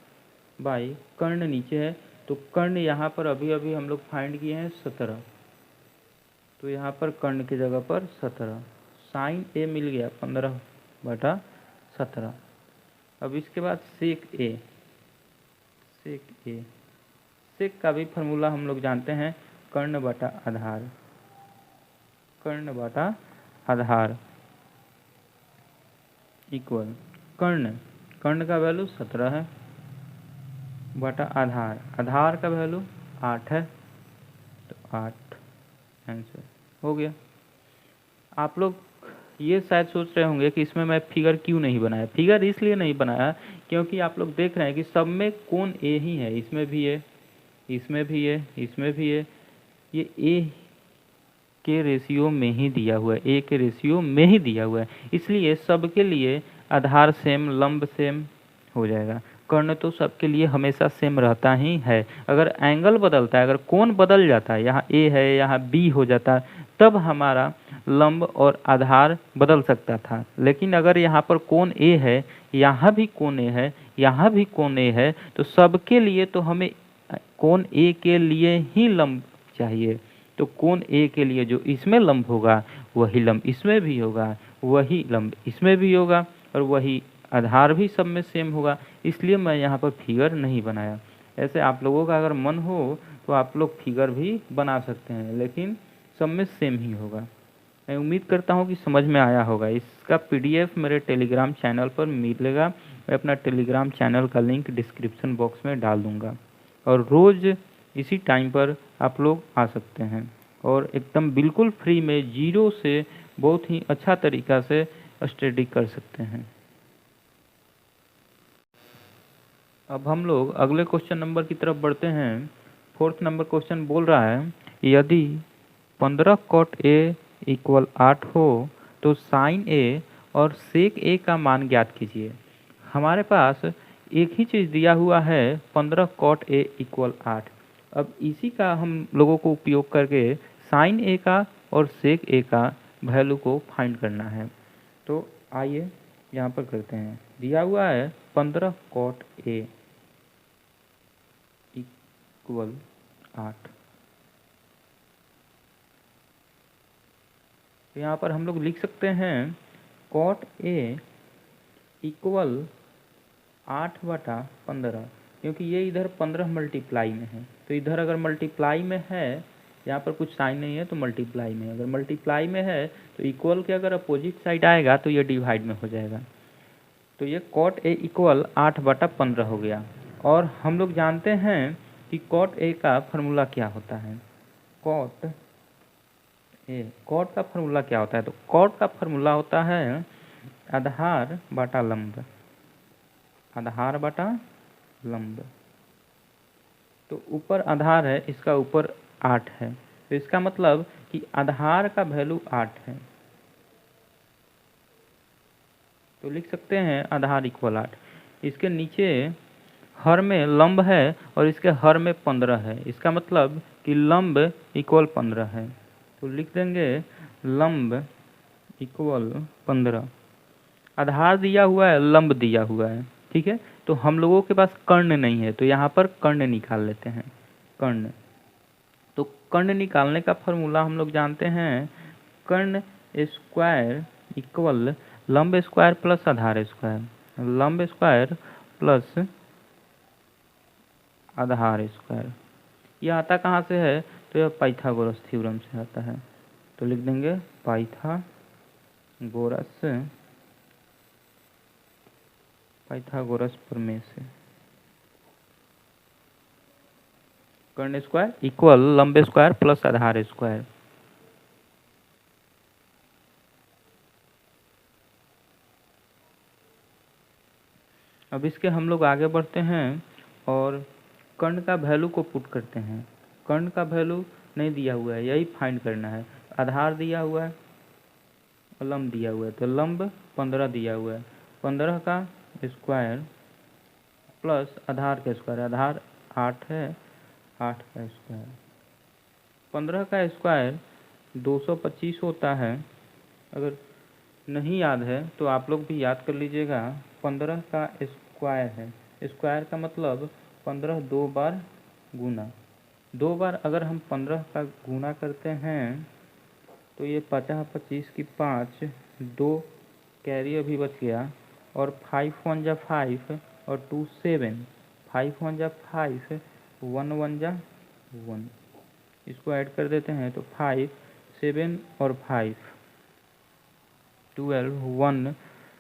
बाई कर्ण नीचे है, तो कर्ण यहाँ पर अभी अभी हम लोग फाइंड किए हैं 17, तो यहाँ पर कर्ण की जगह पर 17, साइन ए मिल गया 15 बटा 17। अब इसके बाद सेक ए, सेक ए, सेक का भी फार्मूला हम लोग जानते हैं, कर्ण बटा आधार, कर्ण बटा आधार इक्वल कर्ण, कर्ण का वैल्यू 17 है बटा आधार, आधार का वैल्यू 8 है, तो 8 आंसर हो गया। आप लोग ये शायद सोच रहे होंगे कि इसमें मैं फिगर क्यों नहीं बनाया। फिगर इसलिए नहीं बनाया क्योंकि आप लोग देख रहे हैं कि सब में कोण ए ही है, इसमें भी है, इसमें भी है, इसमें भी है, ये ए के रेशियो में ही दिया हुआ है, ए के रेशियो में ही दिया हुआ है, इसलिए सबके लिए आधार सेम, लंब सेम हो जाएगा। कर्ण तो सबके लिए हमेशा सेम रहता ही है। अगर एंगल बदलता है, अगर कोण बदल जाता है, यहाँ ए है यहाँ बी हो जाता है, तब हमारा लंब और आधार बदल सकता था। लेकिन अगर यहाँ पर कोण ए है, यहाँ भी कोण ए है, यहाँ भी कोण ए है, तो सबके लिए तो हमें कोण ए के लिए ही लंब चाहिए। तो कोण ए के लिए जो इसमें लंब होगा वही लंब इसमें भी होगा, वही लंब इसमें भी होगा, और वही आधार भी सब में सेम होगा। इसलिए मैं यहाँ पर फिगर नहीं बनाया। ऐसे आप लोगों का अगर मन हो तो आप लोग फिगर भी बना सकते हैं, लेकिन सब में सेम ही होगा। मैं उम्मीद करता हूँ कि समझ में आया होगा। इसका पीडीएफ मेरे टेलीग्राम चैनल पर मिलेगा। मैं अपना टेलीग्राम चैनल का लिंक डिस्क्रिप्शन बॉक्स में डाल दूँगा, और रोज़ इसी टाइम पर आप लोग आ सकते हैं और एकदम बिल्कुल फ्री में जीरो से बहुत ही अच्छा तरीक़ा से स्टडी कर सकते हैं। अब हम लोग अगले क्वेश्चन नंबर की तरफ बढ़ते हैं। 4th नंबर क्वेश्चन बोल रहा है, यदि 15 cot A = 8 हो तो sin A और sec A का मान ज्ञात कीजिए। हमारे पास एक ही चीज़ दिया हुआ है, 15 cot A = 8। अब इसी का हम लोगों को उपयोग करके sin A का और sec A का वैल्यू को फाइंड करना है। तो आइए यहाँ पर करते हैं। दिया हुआ है 15 cot A = 8। तो यहाँ पर हम लोग लिख सकते हैं cot A = 8/15, क्योंकि ये इधर 15 मल्टीप्लाई में है। तो इधर अगर मल्टीप्लाई में है, यहाँ पर कुछ साइन नहीं है तो मल्टीप्लाई में, अगर मल्टीप्लाई में है तो इक्वल के अगर अपोजिट साइड आएगा तो ये डिवाइड में हो जाएगा। तो ये cot A = 8/15 हो गया। और हम लोग जानते हैं कि cot A का फार्मूला क्या होता है। cot का फार्मूला क्या होता है? तो cot का फार्मूला होता है आधार बटा लंब, आधार बटा लंब। तो ऊपर आधार है, इसका ऊपर 8 है, तो इसका मतलब कि आधार का वैल्यू 8 है। तो लिख सकते हैं आधार = 8। इसके नीचे हर में लंब है और इसके हर में 15 है, इसका मतलब कि लंब = 15 है। तो लिख देंगे लंब = 15। आधार दिया हुआ है, लंब दिया हुआ है, ठीक है। तो हम लोगों के पास कर्ण नहीं है, तो यहाँ पर कर्ण निकाल लेते हैं, कर्ण। तो कर्ण निकालने का फॉर्मूला हम लोग जानते हैं, कर्ण स्क्वायर इक्वल लंब स्क्वायर प्लस आधार स्क्वायर, लंब स्क्वायर प्लस आधार स्क्वायर। यह आता कहाँ से है? तो यह पाइथागोरस थ्योरम से आता है। तो लिख देंगे पाइथागोरस प्रमेय से कर्ण स्क्वायर इक्वल लंब स्क्वायर प्लस आधार स्क्वायर। अब इसके हम लोग आगे बढ़ते हैं और कर्ण का वैल्यू को पुट करते हैं। कर्ण का वैल्यू नहीं दिया हुआ है, यही फाइंड करना है। आधार दिया हुआ है और लंब दिया हुआ है, तो लंब 15 दिया हुआ है, 15 का स्क्वायर प्लस आधार का स्क्वायर, आधार 8 है, 8 का स्क्वायर। 15 का स्क्वायर 225 होता है। अगर नहीं याद है तो आप लोग भी याद कर लीजिएगा। 15 का स्क्वायर है, स्क्वायर का मतलब 15 2 बार गुना, 2 बार अगर हम 15 का गुना करते हैं तो ये 50 25 की 5, 2 कैरी अभी बच गया, और 5 1 जा 5 और 2 7, 5 1 जा 5, 1 1 जा 1, इसको ऐड कर देते हैं तो 5 7 और 5 12 1,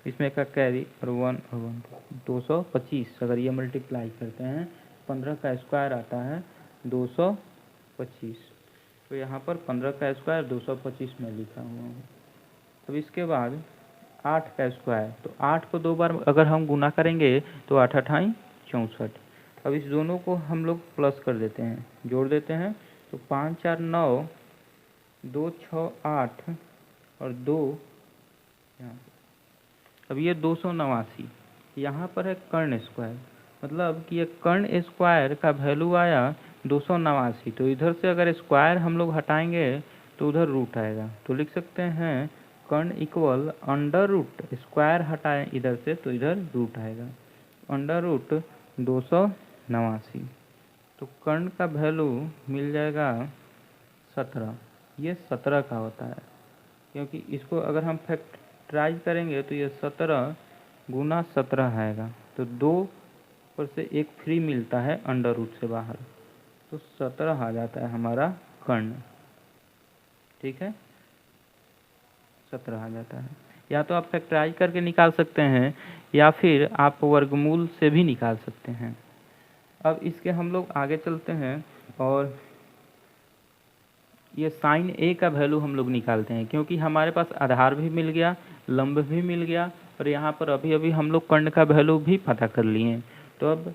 इसमें का कैरी और 1 और 1 225। अगर ये मल्टीप्लाई करते हैं 15 का स्क्वायर आता है 225। तो यहाँ पर 15 का स्क्वायर 225 में लिखा हुआ हूँ। अब इसके बाद 8 का स्क्वायर, तो 8 को 2 बार अगर हम गुना करेंगे तो 8 8 64। अब इस दोनों को हम लोग प्लस कर देते हैं, जोड़ देते हैं, तो 5 4 9 2 6 8 और 2 यहाँ। अब ये 289 यहाँ पर है कर्ण स्क्वायर, मतलब कि ये कर्ण स्क्वायर का वैल्यू आया 289। तो इधर से अगर स्क्वायर हम लोग हटाएंगे तो उधर रूट आएगा, तो लिख सकते हैं कर्ण इक्वल अंडर रूट, स्क्वायर हटाएं इधर से तो इधर रूट आएगा, अंडर रूट 289। तो कर्ण का वैल्यू मिल जाएगा 17। ये 17 का होता है, क्योंकि इसको अगर हम फैक्टराइज करेंगे तो ये 17 गुना 17 आएगा। तो 2 पर से 1 फ्री मिलता है अंडर रूट से बाहर, तो 17 आ जाता है हमारा कर्ण। ठीक है, 17 आ जाता है। या तो आप फैक्टराइज करके निकाल सकते हैं या फिर आप वर्गमूल से भी निकाल सकते हैं। अब इसके हम लोग आगे चलते हैं और ये साइन ए का वैल्यू हम लोग निकालते हैं, क्योंकि हमारे पास आधार भी मिल गया, लंब भी मिल गया, और यहाँ पर अभी अभी हम लोग कर्ण का वैल्यू भी पता कर लिए। तो अब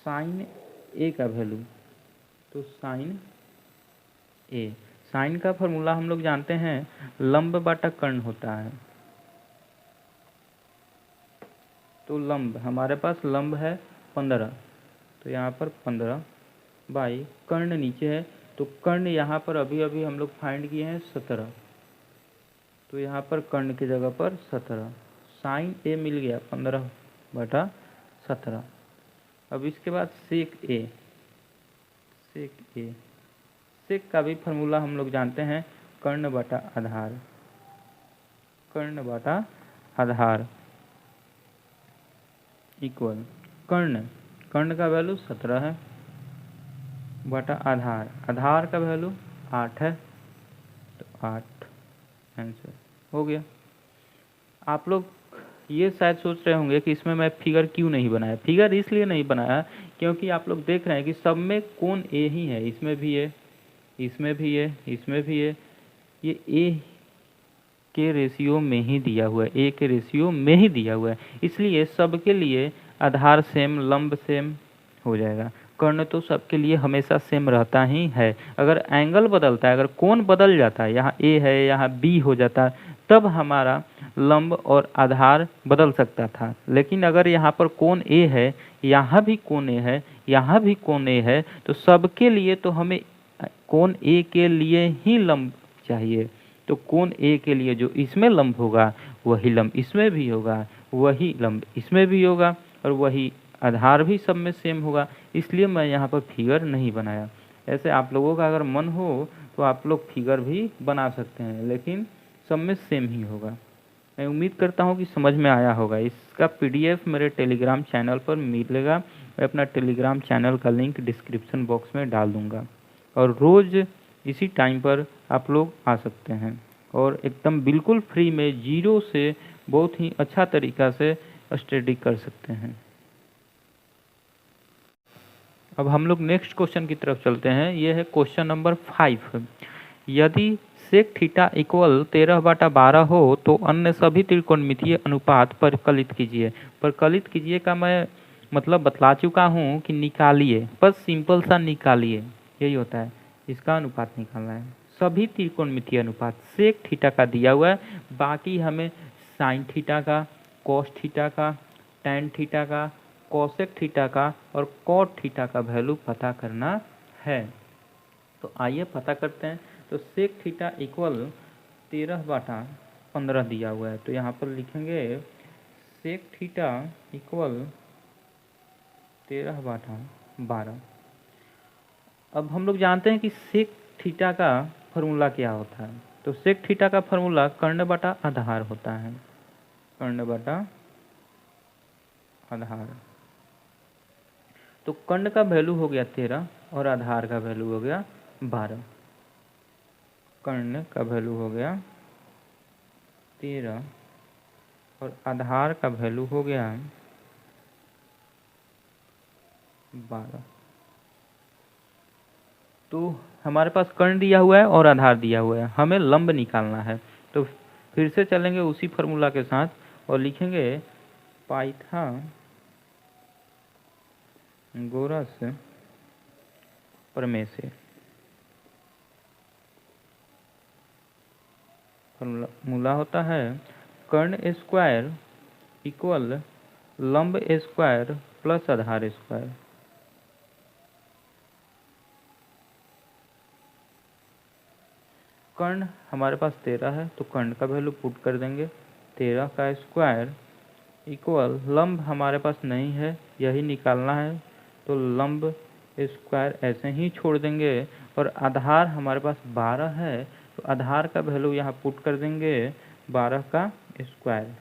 साइन ए का वैल्यू, तो साइन ए, साइन का फॉर्मूला हम लोग जानते हैं लंब बटा कर्ण होता है। तो लंब हमारे पास लंब है 15, तो यहाँ पर 15 बाई कर्ण नीचे है, तो कर्ण यहाँ पर अभी अभी हम लोग फाइंड किए हैं 17, तो यहाँ पर कर्ण की जगह पर 17, साइन ए मिल गया 15 बटा 17। अब इसके बाद सेक ए, सेक ए, सेक का भी फॉर्मूला हम लोग जानते हैं कर्ण बटा आधार, कर्ण बटा आधार इक्वल कर्ण, कर्ण का वैल्यू 17 है बटा आधार, आधार का वैल्यू 8 है, तो 8 आंसर हो गया। आप लोग ये शायद सोच रहे होंगे कि इसमें मैं फिगर क्यों नहीं बनाया। फिगर इसलिए नहीं बनाया क्योंकि आप लोग देख रहे हैं कि सब में कोण ए ही है, इसमें भी है, इसमें भी है, इसमें भी है, ये ए के रेशियो में ही दिया हुआ है, ए के रेशियो में ही दिया हुआ है, इसलिए सबके लिए आधार सेम, लंब सेम हो जाएगा। कर्ण तो सबके लिए हमेशा सेम रहता ही है। अगर एंगल बदलता है, अगर कोण बदल जाता है, यहाँ ए है यहाँ बी हो जाता है, तब हमारा लंब और आधार बदल सकता था। लेकिन अगर यहाँ पर कोण ए है, यहाँ भी कोण ए है, यहाँ भी कोण ए है, तो सबके लिए तो हमें कोण ए के लिए ही लंब चाहिए। तो कोण ए के लिए जो इसमें लंब होगा वही लंब इसमें भी होगा, वही लंब इसमें भी होगा, और वही आधार भी सब में सेम होगा। इसलिए मैं यहाँ पर फिगर नहीं बनाया। ऐसे आप लोगों का अगर मन हो तो आप लोग फिगर भी बना सकते हैं, लेकिन सब में सेम ही होगा। मैं उम्मीद करता हूँ कि समझ में आया होगा। इसका PDF मेरे टेलीग्राम चैनल पर मिलेगा, मैं अपना टेलीग्राम चैनल का लिंक डिस्क्रिप्शन बॉक्स में डाल दूँगा, और रोज़ इसी टाइम पर आप लोग आ सकते हैं और एकदम बिल्कुल फ्री में जीरो से बहुत ही अच्छा तरीक़ा से स्टडी कर सकते हैं। अब हम लोग नेक्स्ट क्वेश्चन की तरफ चलते हैं। ये है क्वेश्चन नंबर 5। यदि सेक थीटा इक्वल 13/12 हो तो अन्य सभी त्रिकोणमितीय अनुपात परिकलित कीजिए। परिकलित कीजिए का मैं मतलब बतला चुका हूँ कि निकालिए, बस सिंपल सा निकालिए, यही होता है, इसका अनुपात निकालना है। सभी त्रिकोणमितीय अनुपात सेक थीटा का दिया हुआ है, बाकी हमें साइन थीटा का, कॉस थीटा का, टैन थीटा का, कोसेक थीटा का और कॉट थीटा का वैल्यू पता करना है। तो आइए पता करते हैं। तो सेक थीटा इक्वल 13/15 दिया हुआ है, तो यहाँ पर लिखेंगे सेक थीटा इक्वल 13/12। अब हम लोग जानते हैं कि सेक थीटा का फॉर्मूला क्या होता है। तो सेक थीटा का फॉर्मूला कर्ण बटा आधार होता है, कर्ण बटा आधार। तो कर्ण का वैल्यू हो गया 13 और आधार का वैल्यू हो गया 12। कर्ण का वैल्यू हो गया 13 और आधार का वैल्यू हो गया 12। तो हमारे पास कर्ण दिया हुआ है और आधार दिया हुआ है, हमें लंब निकालना है। तो फिर से चलेंगे उसी फॉर्मूला के साथ और लिखेंगे पाइथागोरस प्रमेय से। फॉर्मूला होता है कर्ण स्क्वायर इक्वल लंब स्क्वायर प्लस आधार स्क्वायर। कर्ण हमारे पास 13 है तो कर्ण का वैल्यू पुट कर देंगे, 13 का स्क्वायर इक्वल लंब हमारे पास नहीं है, यही निकालना है तो लंब स्क्वायर ऐसे ही छोड़ देंगे। और आधार हमारे पास 12 है तो आधार का वैल्यू यहाँ पुट कर देंगे 12 का स्क्वायर।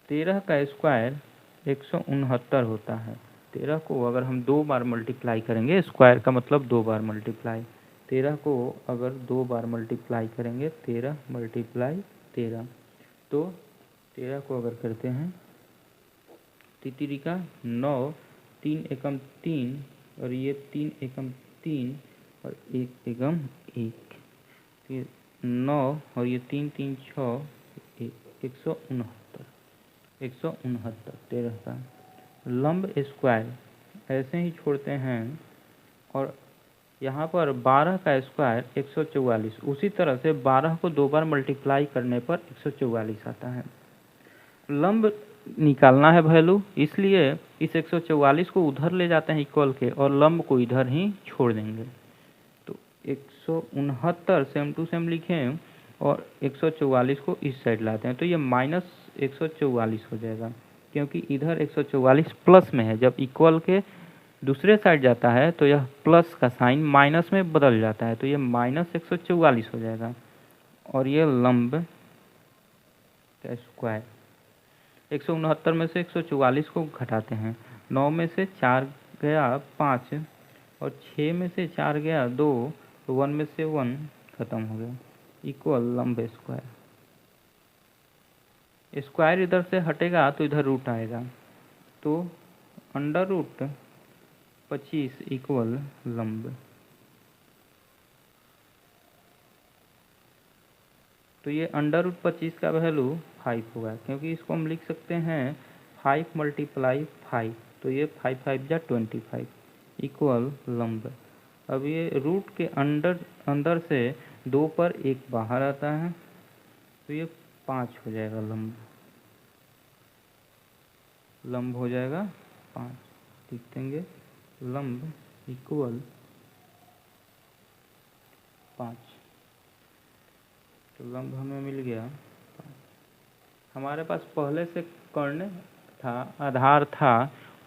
13 का स्क्वायर 169 होता है। 13 को अगर हम 2 बार मल्टीप्लाई करेंगे, स्क्वायर का मतलब 2 बार मल्टीप्लाई, 13 को अगर 2 बार मल्टीप्लाई करेंगे 13 मल्टीप्लाई 13, तो 13 को अगर करते हैं तितरी का 9, 3 एकम 3 और ये 3 एकम 3 और 1 एकम 1, 9 और ये 3 3 6 169, 169 13 का। लंब स्क्वायर ऐसे ही छोड़ते हैं और यहाँ पर 12 का स्क्वायर 144, उसी तरह से 12 को 2 बार मल्टीप्लाई करने पर 144 आता है। लंब निकालना है वैल्यू, इसलिए इस 144 को उधर ले जाते हैं इक्वल के और लंब को इधर ही छोड़ देंगे। तो 169 सेम टू सेम लिखें और 144 को इस साइड लाते हैं तो ये माइनस 144 हो जाएगा, क्योंकि इधर 144 प्लस में है, जब इक्वल के दूसरे साइड जाता है तो यह प्लस का साइन माइनस में बदल जाता है, तो ये माइनस 144 हो जाएगा। और ये लंब का स्क्वायर 169 में से 144 को घटाते हैं, 9 में से 4 गया 5 और 6 में से 4 गया 2, तो 1 में से 1 खत्म हो गया, इक्वल लंब स्क्वायर। स्क्वायर इधर से हटेगा तो इधर रूट आएगा, तो अंडर रूट 25 इक्वल लंब। तो ये अंडर रूट 25 का वैल्यू 5 होगा, क्योंकि इसको हम लिख सकते हैं 5 मल्टीप्लाई 5, तो ये 5 5 जा 25 इक्वल लंब। अब ये रूट के अंदर से 2 पर 1 बाहर आता है तो ये 5 हो जाएगा लंब, लंब हो जाएगा 5, लिख देंगे लंब इक्वल 5, तो लंब हमें मिल गया 5। हमारे पास पहले से कर्ण था, आधार था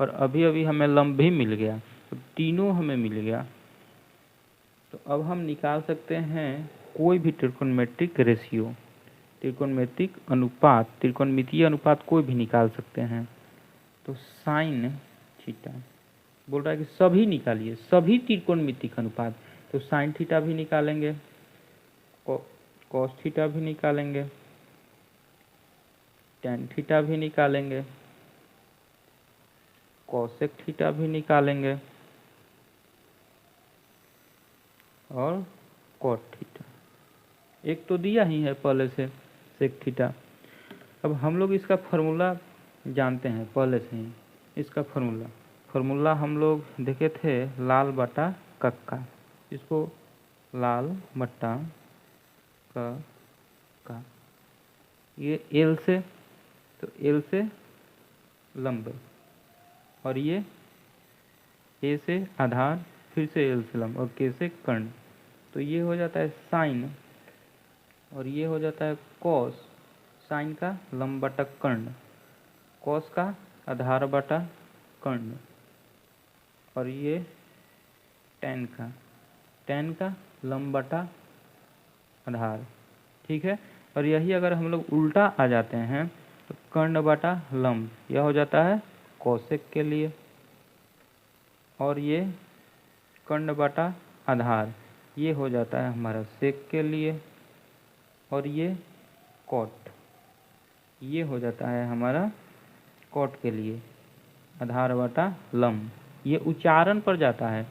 और अभी अभी हमें लंब भी मिल गया, तो तीनों हमें मिल गया। तो अब हम निकाल सकते हैं कोई भी त्रिकोणमितिक रेशियो, त्रिकोणमितिक अनुपात, त्रिकोणमितीय अनुपात कोई भी निकाल सकते हैं। तो साइन थीटा बोल रहा है कि सभी निकालिए, सभी त्रिकोणमितिक अनुपात, तो साइन थीटा भी निकालेंगे, कॉस थीटा भी निकालेंगे, टेन थीटा भी निकालेंगे, कॉसेक थीटा भी निकालेंगे और कॉट थीटा। एक तो दिया ही है पहले से सेक थीटा। अब हम लोग इसका फॉर्मूला जानते हैं पहले से ही, इसका फॉर्मूला हम लोग देखे थे लाल बटा कक्का, इसको लाल बटा का ये एल से, तो एल से लंब और ये ए से आधार, फिर से एल से लंब और के से कर्ण, तो ये हो जाता है साइन और ये हो जाता है कॉस, साइन का लंब बटा कर्ण, कॉस का आधार बटा कर्ण और ये टेन का लंब बटा आधार, ठीक है। और यही अगर हम लोग उल्टा आ जाते हैं तो कर्ण बटा लंब, यह हो जाता है कॉसेक के लिए, और ये कर्ण बटा आधार ये हो जाता है हमारा सेक के लिए, और ये कॉट ये हो जाता है हमारा कॉट के लिए, आधार बटा लंब, ये उच्चारण पर जाता है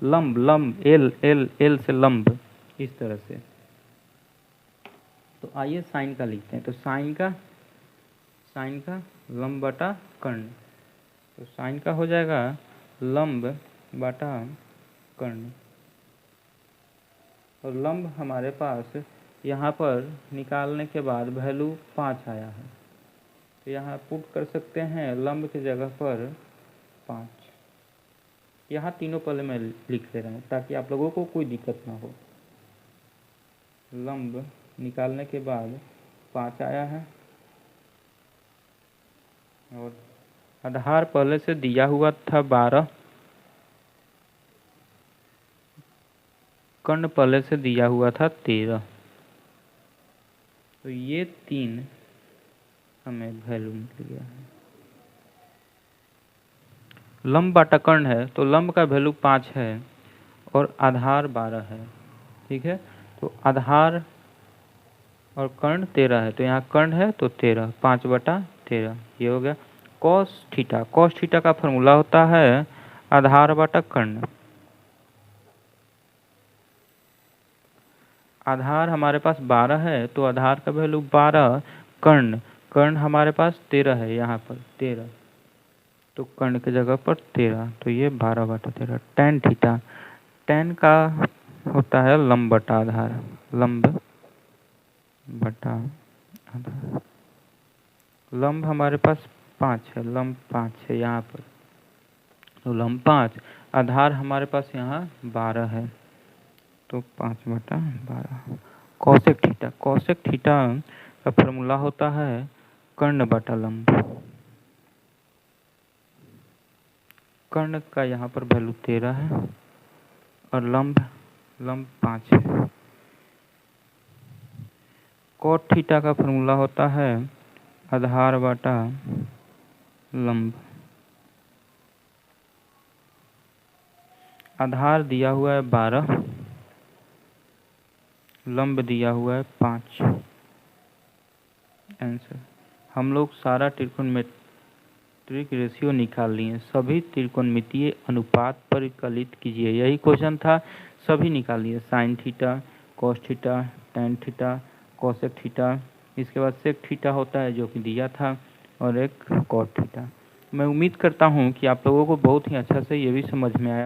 लंब लंब, एल एल एल से लंब, इस तरह से। तो आइए साइन का लिखते हैं, तो साइन का लंब बटा कर्ण, तो साइन का हो जाएगा लंब बटा कर्ण और लंब हमारे पास यहाँ पर निकालने के बाद वैल्यू 5 आया है, तो यहाँ पुट कर सकते हैं लंब की जगह पर 5। यहाँ तीनों पहले मैं लिख ले रहा हूँ ताकि आप लोगों को कोई दिक्कत ना हो। लंब निकालने के बाद 5 आया है और आधार पहले से दिया हुआ था 12, कर्ण पहले से दिया हुआ था 13, तो ये 3 हमें वैल्यू मिल गया है। लंब बाटा कर्ण है तो लंब का वैल्यू 5 है और आधार 12 है, ठीक है। तो आधार और कर्ण 13 है, तो यहाँ कर्ण है तो 13, 5/13 ये हो गया। कॉस थीटा का फॉर्मूला होता है आधार बाटा कर्ण। आधार हमारे पास 12 है तो आधार का वैल्यू 12, कर्ण हमारे पास 13 है, यहाँ पर 13, तो कर्ण की जगह पर 13, तो ये 12/13। tan थीटा, tan का होता है लंब बटा आधार, लंब बटा आधार। लंब हमारे पास 5 है, लंब 5 है यहाँ पर, तो लंब 5, आधार हमारे पास यहाँ 12 है, तो 5/12। कॉसेक थीटा का फॉर्मूला होता है कर्ण बटा लंब। कर्ण का यहाँ पर वैल्यू 13 है और लंब 5 है। कॉट थीटा का फॉर्मूला होता है आधार बटा लंब। आधार दिया हुआ है 12, लंब दिया हुआ है 5। आंसर हम लोग सारा त्रिकोणमितिक रेशियो निकाल लिए, सभी त्रिकोणमितीय अनुपात परिकलित कीजिए, यही क्वेश्चन था, सभी निकाल लिए। Sine theta, cos theta, tan theta, cosec theta, इसके बाद सेक थीटा होता है जो कि दिया था, और एक कॉट थीटा। मैं उम्मीद करता हूँ कि आप लोगों को बहुत ही अच्छा से ये भी समझ में आया।